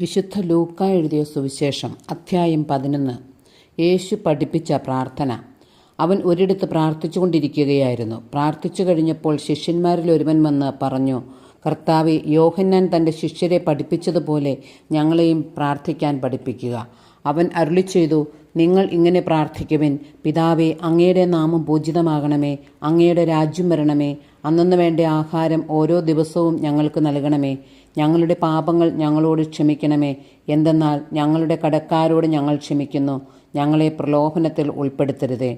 വിശുദ്ധ ലൂക്കാ എഴുതിയ സുവിശേഷം അധ്യായം 11. യേശു പഠിപ്പിച്ച പ്രാർത്ഥന. അവൻ ഒരിടത്ത് പ്രാർത്ഥിച്ചുകൊണ്ടിരിക്കുകയായിരുന്നു. പ്രാർത്ഥിച്ചു കഴിഞ്ഞപ്പോൾ ശിഷ്യന്മാരിൽ ഒരുവൻ വന്ന് പറഞ്ഞു, കർത്താവേ, യോഹന്നാൻ തൻ്റെ ശിഷ്യരെ പഠിപ്പിച്ചതുപോലെ ഞങ്ങളെയും പ്രാർത്ഥിക്കാൻ പഠിപ്പിക്കുക. അവൻ അരുളിച്ചെയ്തു, നിങ്ങൾ ഇങ്ങനെ പ്രാർത്ഥിക്കുവിൻ: പിതാവേ, അങ്ങയുടെ നാമം പൂജിതമാകണമേ, അങ്ങയുടെ രാജ്യം വരണമേ, അന്നന്ന് വേണ്ട ആഹാരം ഓരോ ദിവസവും ഞങ്ങൾക്ക് നൽകണമേ, ഞങ്ങളുടെ പാപങ്ങൾ ഞങ്ങളോട് ക്ഷമിക്കണമേ, എന്തെന്നാൽ ഞങ്ങളുടെ കടക്കാരോട് ഞങ്ങൾ ക്ഷമിക്കുന്നു, ഞങ്ങളെ പ്രലോഭനത്തിൽ ഉൾപ്പെടുത്തരുതേ.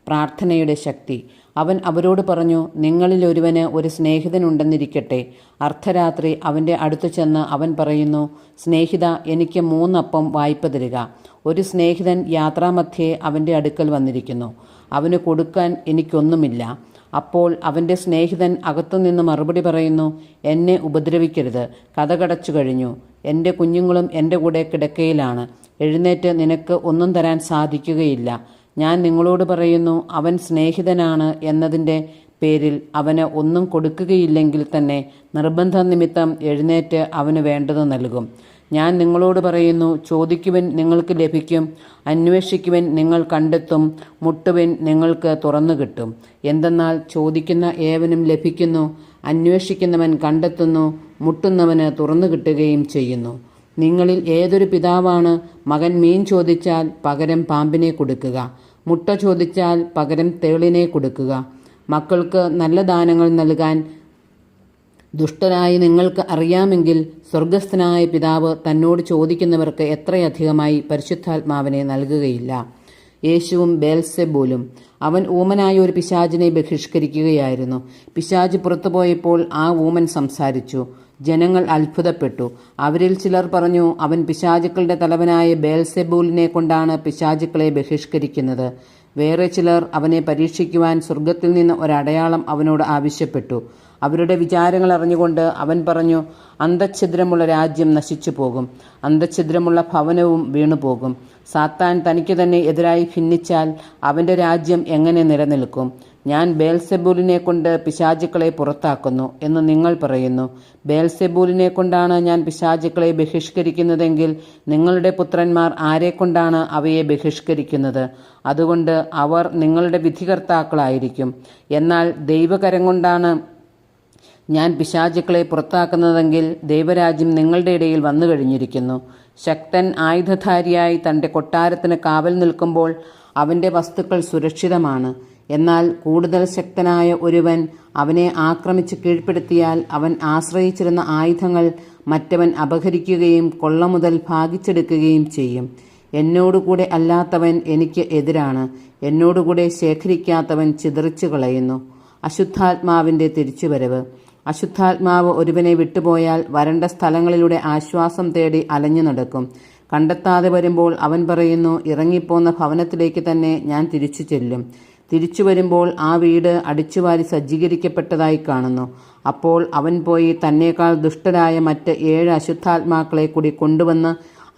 പ്രാർത്ഥനയുടെ ശക്തി. അവൻ അവരോട് പറഞ്ഞു, നിങ്ങളിൽ ഒരുവന് ഒരു സ്നേഹിതനുണ്ടെന്നിരിക്കട്ടെ. അർദ്ധരാത്രി അവൻ്റെ അടുത്തു ചെന്ന് അവൻ പറയുന്നു, സ്നേഹിത, എനിക്ക് 3 അപ്പം വായ്പ തരിക. ഒരു സ്നേഹിതൻ യാത്രാമധ്യേ അവൻ്റെ അടുക്കൽ വന്നിരിക്കുന്നു. അവന് കൊടുക്കാൻ എനിക്കൊന്നുമില്ല. അപ്പോൾ അവൻ്റെ സ്നേഹിതൻ അകത്തുനിന്ന് മറുപടി പറയുന്നു, എന്നെ ഉപദ്രവിക്കരുത്, കതകടച്ചു കഴിഞ്ഞു, എൻ്റെ കുഞ്ഞുങ്ങളും എൻ്റെ കൂടെ കിടക്കയിലാണ്, എഴുന്നേറ്റ് നിനക്ക് ഒന്നും തരാൻ സാധിക്കുകയില്ല. ഞാൻ നിങ്ങളോട് പറയുന്നു, അവൻ സ്നേഹിതനാണ് എന്നതിൻ്റെ പേരിൽ അവന് ഒന്നും കൊടുക്കുകയില്ലെങ്കിൽ തന്നെ നിർബന്ധനിമിത്തം എഴുന്നേറ്റ് അവന് വേണ്ടത് നൽകും. ഞാൻ നിങ്ങളോട് പറയുന്നു, ചോദിക്കുവിൻ, നിങ്ങൾക്ക് ലഭിക്കും; അന്വേഷിക്കുവിൻ, നിങ്ങൾ കണ്ടെത്തും; മുട്ടുവിൻ, നിങ്ങൾക്ക് തുറന്നു കിട്ടും. എന്തെന്നാൽ ചോദിക്കുന്ന ഏവനും ലഭിക്കുന്നു, അന്വേഷിക്കുന്നവൻ കണ്ടെത്തുന്നു, മുട്ടുന്നവന് തുറന്നു കിട്ടുകയും ചെയ്യുന്നു. നിങ്ങളിൽ ഏതൊരു പിതാവാണ് മകൻ മീൻ ചോദിച്ചാൽ പകരം പാമ്പിനെ കൊടുക്കുക, മുട്ട ചോദിച്ചാൽ പകരം തേളിനെ കൊടുക്കുക? മക്കൾക്ക് നല്ല ദാനങ്ങൾ നൽകാൻ ദുഷ്ടരായി നിങ്ങൾക്ക് അറിയാമെങ്കിൽ സ്വർഗസ്ഥനായ പിതാവ് തന്നോട് ചോദിക്കുന്നവർക്ക് എത്രയധികമായി പരിശുദ്ധാത്മാവിനെ നൽകുകയില്ല. യേശുവും ബേൽസെബൂലും. അവൻ ഊമനായ ഒരു പിശാചിനെ ബഹിഷ്കരിക്കുകയായിരുന്നു. പിശാച് പുറത്തുപോയപ്പോൾ ആ ഊമൻ സംസാരിച്ചു. ജനങ്ങൾ അത്ഭുതപ്പെട്ടു. അവരിൽ ചിലർ പറഞ്ഞു, അവൻ പിശാചുക്കളുടെ തലവനായ ബേൽസെബൂലിനെ കൊണ്ടാണ് പിശാചുക്കളെ ബഹിഷ്കരിക്കുന്നത്. വേറെ ചിലർ അവനെ പരീക്ഷിക്കുവാൻ സ്വർഗത്തിൽ നിന്ന് ഒരടയാളം അവനോട് ആവശ്യപ്പെട്ടു. അവരുടെ വിചാരങ്ങൾ അറിഞ്ഞുകൊണ്ട് അവൻ പറഞ്ഞു, അന്തഛിദ്രമുള്ള രാജ്യം നശിച്ചു പോകും, അന്തഛിദ്രമുള്ള ഭവനവും വീണുപോകും. സാത്താൻ തനിക്ക് തന്നെ എതിരായി ഭിന്നിച്ചാൽ അവൻ്റെ രാജ്യം എങ്ങനെ നിലനിൽക്കും? ഞാൻ ബേൽസെബൂലിനെ കൊണ്ട് പിശാചുക്കളെ പുറത്താക്കുന്നു എന്ന് നിങ്ങൾ പറയുന്നു. ബേൽസെബൂലിനെ കൊണ്ടാണ് ഞാൻ പിശാചുക്കളെ ബഹിഷ്കരിക്കുന്നതെങ്കിൽ നിങ്ങളുടെ പുത്രന്മാർ ആരെക്കൊണ്ടാണ് അവയെ ബഹിഷ്കരിക്കുന്നത്? അതുകൊണ്ട് അവർ നിങ്ങളുടെ വിധികർത്താക്കളായിരിക്കും. എന്നാൽ ദൈവകരം കൊണ്ടാണ് ഞാൻ പിശാചുക്കളെ പുറത്താക്കുന്നതെങ്കിൽ ദൈവരാജ്യം നിങ്ങളുടെ ഇടയിൽ വന്നു കഴിഞ്ഞിരിക്കുന്നു. ശക്തൻ ആയുധധാരിയായി തൻ്റെ കൊട്ടാരത്തിന് കാവൽ നിൽക്കുമ്പോൾ അവൻ്റെ വസ്തുക്കൾ സുരക്ഷിതമാണ്. എന്നാൽ കൂടുതൽ ശക്തനായ ഒരുവൻ അവനെ ആക്രമിച്ച് കീഴ്പ്പെടുത്തിയാൽ അവൻ ആശ്രയിച്ചിരുന്ന ആയുധങ്ങൾ മറ്റവൻ അപഹരിക്കുകയും കൊള്ള മുതൽ ഭാഗിച്ചെടുക്കുകയും ചെയ്യും. എന്നോടുകൂടെ അല്ലാത്തവൻ എനിക്ക് എതിരാണ്, എന്നോടുകൂടെ ശേഖരിക്കാത്തവൻ ചിതറിച്ചു കളയുന്നു. അശുദ്ധാത്മാവിൻ്റെ തിരിച്ചുവരവ്. അശുദ്ധാത്മാവ് ഒരുവനെ വിട്ടുപോയാൽ വരണ്ട സ്ഥലങ്ങളിലൂടെ ആശ്വാസം തേടി അലഞ്ഞു നടക്കും. കണ്ടെത്താതെ വരുമ്പോൾ അവൻ പറയുന്നു, ഇറങ്ങിപ്പോന്ന ഭവനത്തിലേക്ക് തന്നെ ഞാൻ തിരിച്ചു ചെല്ലും. തിരിച്ചു വരുമ്പോൾ ആ വീട് അടിച്ചുവാരി സജ്ജീകരിക്കപ്പെട്ടതായി കാണുന്നു. അപ്പോൾ അവൻ പോയി തന്നേക്കാൾ ദുഷ്ടരായ മറ്റ് 7 അശുദ്ധാത്മാക്കളെ കൂടി കൊണ്ടുവന്ന്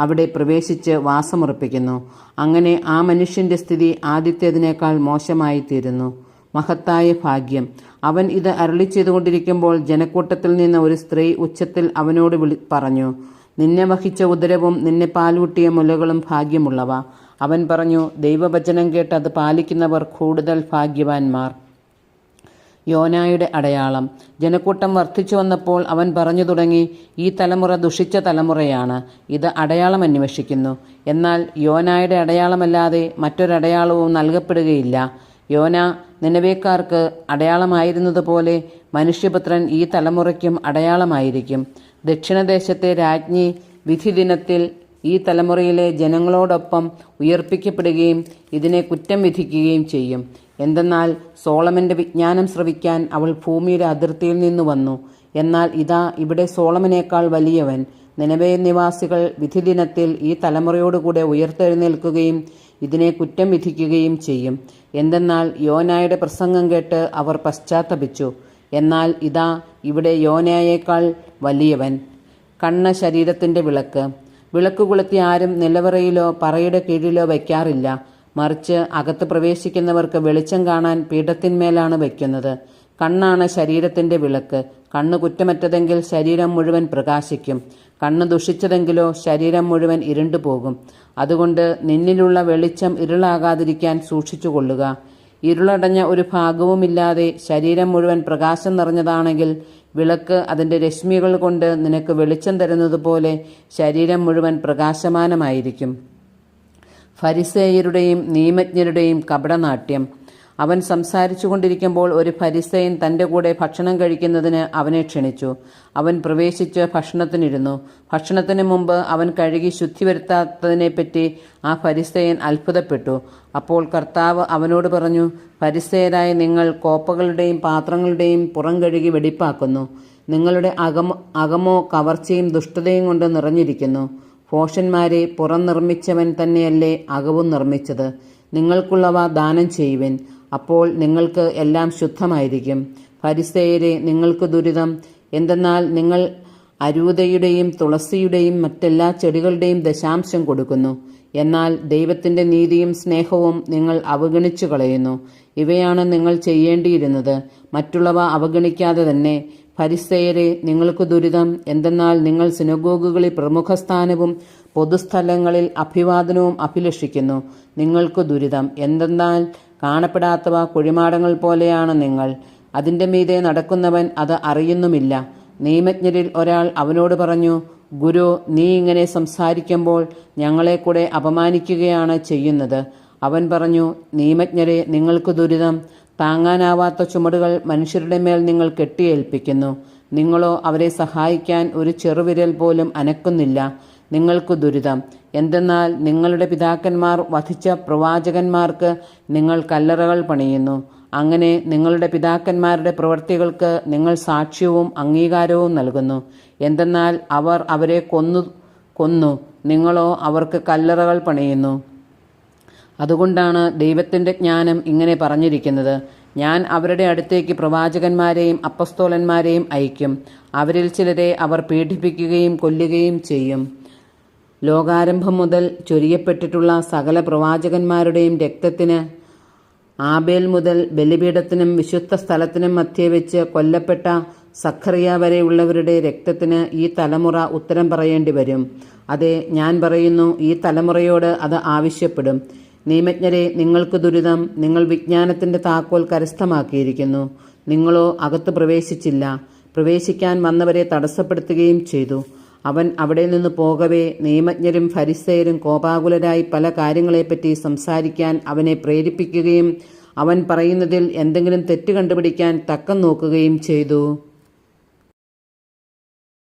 അവിടെ പ്രവേശിച്ച് വാസമുറപ്പിക്കുന്നു. അങ്ങനെ ആ മനുഷ്യൻ്റെ സ്ഥിതി ആദ്യത്തേതിനേക്കാൾ മോശമായി തീരുന്നു. മഹത്തായ ഭാഗ്യം. അവൻ ഇത് അരുളി ചെയ്തുകൊണ്ടിരിക്കുമ്പോൾ ജനക്കൂട്ടത്തിൽ നിന്ന് ഒരു സ്ത്രീ ഉച്ചത്തിൽ അവനോട് പറഞ്ഞു, നിന്നെ വഹിച്ച ഉദരവും നിന്നെ പാലൂട്ടിയ മുലകളും ഭാഗ്യമുള്ളവ. അവൻ പറഞ്ഞു, ദൈവവചനം കേട്ട് അത് പാലിക്കുന്നവർ കൂടുതൽ ഭാഗ്യവാന്മാർ. യോനായുടെ അടയാളം. ജനക്കൂട്ടം വർദ്ധിച്ചു വന്നപ്പോൾ അവൻ പറഞ്ഞു തുടങ്ങി, ഈ തലമുറ ദുഷിച്ച തലമുറയാണ്, ഇത് അടയാളം അന്വേഷിക്കുന്നു. എന്നാൽ യോനായുടെ അടയാളമല്ലാതെ മറ്റൊരടയാളവും നൽകപ്പെടുകയില്ല. യോന നിനവേക്കാർക്ക് അടയാളമായിരുന്നതുപോലെ മനുഷ്യപുത്രൻ ഈ തലമുറയ്ക്കും അടയാളമായിരിക്കും. ദക്ഷിണദേശത്തെ രാജ്ഞി വിധി ദിനത്തിൽ ഈ തലമുറയിലെ ജനങ്ങളോടൊപ്പം ഉയർപ്പിക്കപ്പെടുകയും ഇതിനെ കുറ്റം വിധിക്കുകയും ചെയ്യും. എന്തെന്നാൽ സോളമൻ്റെ വിജ്ഞാനം ശ്രവിക്കാൻ അവൾ ഭൂമിയുടെ അതിർത്തിയിൽ നിന്ന് വന്നു. എന്നാൽ ഇതാ, ഇവിടെ സോളമനേക്കാൾ വലിയവൻ. നിനവേ നിവാസികൾ വിധി ദിനത്തിൽ ഈ തലമുറയോടുകൂടെ ഉയർത്തെഴുന്നേൽക്കുകയും ഇതിനെ കുറ്റം വിധിക്കുകയും ചെയ്യും. എന്തെന്നാൽ യോനായുടെ പ്രസംഗം കേട്ട് അവർ പശ്ചാത്തപിച്ചു. എന്നാൽ ഇതാ, ഇവിടെ യോനയേക്കാൾ വലിയവൻ. കണ്ണ് ശരീരത്തിൻ്റെ വിളക്ക്. വിളക്ക് കൊളുത്തി ആരും നിലവറയിലോ പറയുടെ കീഴിലോ വയ്ക്കാറില്ല. മറിച്ച് അകത്ത് പ്രവേശിക്കുന്നവർക്ക് വെളിച്ചം കാണാൻ പീഠത്തിന്മേലാണ് വയ്ക്കുന്നത്. കണ്ണാണ് ശരീരത്തിൻ്റെ വിളക്ക്. കണ്ണ് കുറ്റമറ്റതെങ്കിൽ ശരീരം മുഴുവൻ പ്രകാശിക്കും. കണ്ണ് ദുഷിച്ചതെങ്കിലോ ശരീരം മുഴുവൻ ഇരുണ്ടുപോകും. അതുകൊണ്ട് നിന്നിലുള്ള വെളിച്ചം ഇരുളാകാതിരിക്കാൻ സൂക്ഷിച്ചുകൊള്ളുക. ഇരുളടഞ്ഞ ഒരു ഭാഗവുമില്ലാതെ ശരീരം മുഴുവൻ പ്രകാശം നിറഞ്ഞതാണെങ്കിൽ വിളക്ക് അതിൻ്റെ രശ്മികൾ കൊണ്ട് നിനക്ക് വെളിച്ചം തരുന്നതുപോലെ ശരീരം മുഴുവൻ പ്രകാശമാനമായിരിക്കും. ഫരിസേയരുടെയും നിയമജ്ഞരുടെയും കപടനാട്യം. അവൻ സംസാരിച്ചു കൊണ്ടിരിക്കുമ്പോൾ ഒരു ഫരിസേയൻ തൻ്റെ കൂടെ ഭക്ഷണം കഴിക്കുന്നതിന് അവനെ ക്ഷണിച്ചു. അവൻ പ്രവേശിച്ച് ഭക്ഷണത്തിനിരുന്നു. ഭക്ഷണത്തിന് മുമ്പ് അവൻ കഴുകി ശുദ്ധി വരുത്താത്തതിനെപ്പറ്റി ആ ഫരിസേയൻ അത്ഭുതപ്പെട്ടു. അപ്പോൾ കർത്താവ് അവനോട് പറഞ്ഞു, ഫരിസേയരായ നിങ്ങൾ കോപ്പകളുടെയും പാത്രങ്ങളുടെയും പുറം കഴുകി വെടിപ്പാക്കുന്നു. നിങ്ങളുടെ അകമോ കവർച്ചയും ദുഷ്ടതയും കൊണ്ട് നിറഞ്ഞിരിക്കുന്നു. ഭോഷന്മാരെ പുറം നിർമ്മിച്ചവൻ തന്നെയല്ലേ അകവും നിർമ്മിച്ചത്. നിങ്ങൾക്കുള്ളവ ദാനം ചെയ്യുവിൻ, അപ്പോൾ നിങ്ങൾക്ക് എല്ലാം ശുദ്ധമായിരിക്കും. ഫരിസേയരെ, നിങ്ങൾക്ക് ദുരിതം! എന്തെന്നാൽ നിങ്ങൾ അരൂതയുടെയും തുളസിയുടെയും മറ്റെല്ലാ ചെടികളുടെയും ദശാംശം കൊടുക്കുന്നു, എന്നാൽ ദൈവത്തിൻ്റെ നീതിയും സ്നേഹവും നിങ്ങൾ അവഗണിച്ചു കളയുന്നു. ഇവയാണ് നിങ്ങൾ ചെയ്യേണ്ടിയിരുന്നത്, മറ്റുള്ളവ അവഗണിക്കാതെ തന്നെ. ഫരിസേയരെ, നിങ്ങൾക്ക് ദുരിതം! എന്തെന്നാൽ നിങ്ങൾ സിനഗോഗുകളിൽ പ്രമുഖ സ്ഥാനവും പൊതുസ്ഥലങ്ങളിൽ അഭിവാദനവും അഭിലഷിക്കുന്നു. നിങ്ങൾക്ക് ദുരിതം! എന്തെന്നാൽ കാണപ്പെടാത്തവ കുഴിമാടങ്ങൾ പോലെയാണ് നിങ്ങൾ. അതിൻ്റെ മീതെ നടക്കുന്നവൻ അത് അറിയുന്നുമില്ല. നിയമജ്ഞരിൽ ഒരാൾ അവനോട് പറഞ്ഞു, ഗുരു, നീ ഇങ്ങനെ സംസാരിക്കുമ്പോൾ ഞങ്ങളെ കൂടെ അപമാനിക്കുകയാണ് ചെയ്യുന്നത്. അവൻ പറഞ്ഞു, നിയമജ്ഞരെ, നിങ്ങൾക്ക് ദുരിതം! താങ്ങാനാവാത്ത ചുമടുകൾ മനുഷ്യരുടെ മേൽ നിങ്ങൾ കെട്ടിയേൽപ്പിക്കുന്നു. നിങ്ങളോ അവരെ സഹായിക്കാൻ ഒരു ചെറുവിരൽ പോലും അനക്കുന്നില്ല. നിങ്ങൾക്ക് ദുരിതം! എന്തെന്നാൽ നിങ്ങളുടെ പിതാക്കന്മാർ വധിച്ച പ്രവാചകന്മാർക്ക് നിങ്ങൾ കല്ലറകൾ പണിയുന്നു. അങ്ങനെ നിങ്ങളുടെ പിതാക്കന്മാരുടെ പ്രവൃത്തികൾക്ക് നിങ്ങൾ സാക്ഷ്യവും അംഗീകാരവും നൽകുന്നു. എന്തെന്നാൽ അവർ അവരെ കൊന്നു, നിങ്ങളോ അവർക്ക് കല്ലറകൾ പണിയുന്നു. അതുകൊണ്ടാണ് ദൈവത്തിൻ്റെ ജ്ഞാനം ഇങ്ങനെ പറഞ്ഞിരിക്കുന്നത്, ഞാൻ അവരുടെ അടുത്തേക്ക് പ്രവാചകന്മാരെയും അപ്പസ്തോലന്മാരെയും അയക്കും. അവരിൽ ചിലരെ അവർ പീഡിപ്പിക്കുകയും കൊല്ലുകയും ചെയ്യും. ലോകാരംഭം മുതൽ ചൊരിയപ്പെട്ടിട്ടുള്ള സകല പ്രവാചകന്മാരുടെയും രക്തത്തിന്, ആബേൽ മുതൽ ബലിപീഠത്തിനും വിശുദ്ധ സ്ഥലത്തിനും മധ്യേ വെച്ച് കൊല്ലപ്പെട്ട സഖറിയ വരെയുള്ളവരുടെ രക്തത്തിന് ഈ തലമുറ ഉത്തരം പറയേണ്ടി വരും. അതെ, ഞാൻ പറയുന്നു, ഈ തലമുറയോട് അത് ആവശ്യപ്പെടും. നിയമജ്ഞരെ, നിങ്ങൾക്ക് ദുരിതം! നിങ്ങൾ വിജ്ഞാനത്തിൻ്റെ താക്കോൽ കരസ്ഥമാക്കിയിരിക്കുന്നു. നിങ്ങളോ അകത്ത് പ്രവേശിച്ചില്ല. പ്രവേശിക്കാൻ വന്നവരെ തടസ്സപ്പെടുത്തുകയും ചെയ്തു. അവൻ അവിടെ നിന്ന് പോകവേ നിയമജ്ഞരും ഫരിസേയരും കോപാകുലരായി പല കാര്യങ്ങളെപ്പറ്റി സംസാരിക്കാൻ അവനെ പ്രേരിപ്പിക്കുകയും അവൻ പറയുന്നതിൽ എന്തെങ്കിലും തെറ്റ് കണ്ടുപിടിക്കാൻ തക്കം നോക്കുകയും ചെയ്തു.